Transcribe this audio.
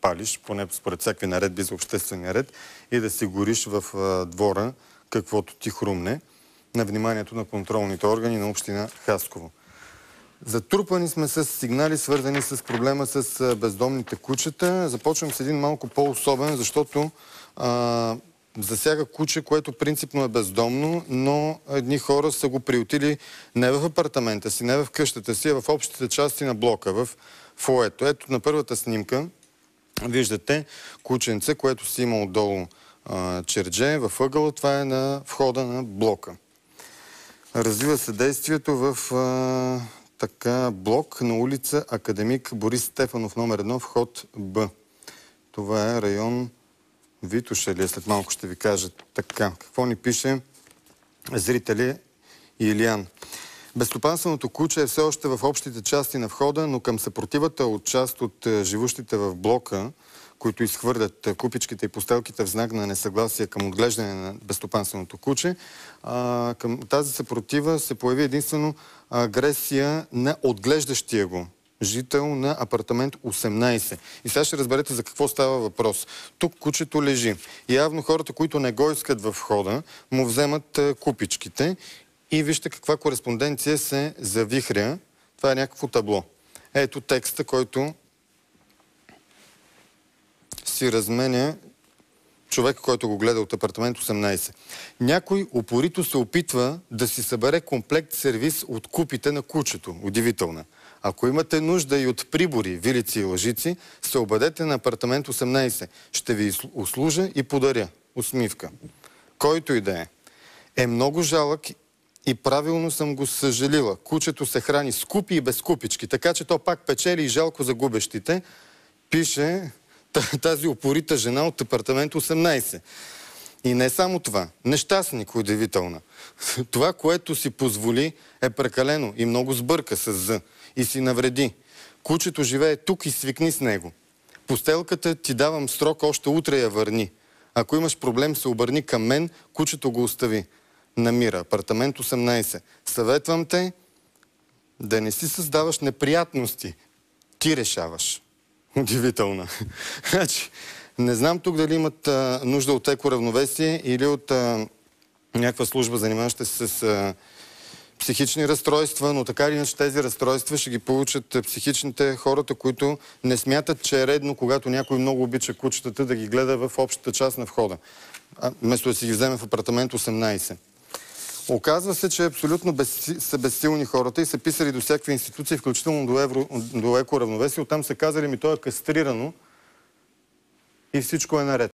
палиш, поне според всякакви наредби за обществения ред, и да си гориш в двора каквото ти хрумне, на вниманието на контролните органи на община Хасково. Затрупани сме с сигнали, свързани с проблема с бездомните кучета. Започвам с един малко по-особен, защото засяга куче, което принципно е бездомно, но едни хора са го приютили не в апартамента си, не в къщата си, а в общите части на блока, в фоето. Ето на първата снимка виждате кученце, което си има отдолу чердже в ъгъла. Това е на входа на блока. Развива се действието в блок на улица Академик Борис Стефанов, номер 1, вход Б. Това е район Витоша ли? След малко ще ви кажа така. Какво ни пише зрители Илиян? Безстопанственото куче е все още в общите части на входа, но към съпротивата от част от живущите в блока, които изхвърлят купичките и постелките в знак на несъгласие към отглеждане на безстопанственото куче, към тази съпротива се появи единствено агресия на отглеждащия го жител на апартамент 18. И сега ще разберете за какво става въпрос. Тук кучето лежи. И явно хората, които не го искат в входа, му вземат купичките и вижте каква кореспонденция се завихря. Това е някакво табло. Ето текста, който си разменя човек, който го гледа от апартамент 18. Някой упорито се опитва да си събере комплект сервиз от купите на кучето. Удивителна. Ако имате нужда и от прибори, вилици и лъжици, се обадете на апартамент 18. Ще ви услужа и подаря. Усмивка. Който и да е. Е много жалък и правилно съм го съжалила. Кучето се храни с купи и без купички, така че то пак печели и жалко за губещите. Пише тази упорита жена от апартамент 18. И не само това. Нещастник, удивителна. Това, което си позволи, е прекалено и много сбърка с З. И си навреди. Кучето живее тук и свикни с него. Постелката ти давам срок, още утре я върни. Ако имаш проблем, се обърни към мен, кучето го остави. Намира. Апартамент 18. Съветвам те да не си създаваш неприятности. Ти решаваш. Удивителна. Значи, не знам тук дали имат нужда от екоравновесие или от някаква служба, занимаваща се с психични разстройства, но така или иначе тези разстройства ще ги получат психичните хората, които не смятат, че е редно, когато някой много обича кучетата, да ги гледа в общата част на входа. Вместо да си ги вземе в апартамент 18. Оказва се, че абсолютно са безсилни хората и са писали до всякакви институции, включително до екоравновесие. Оттам са казали, то е кастрирано и всичко е наред.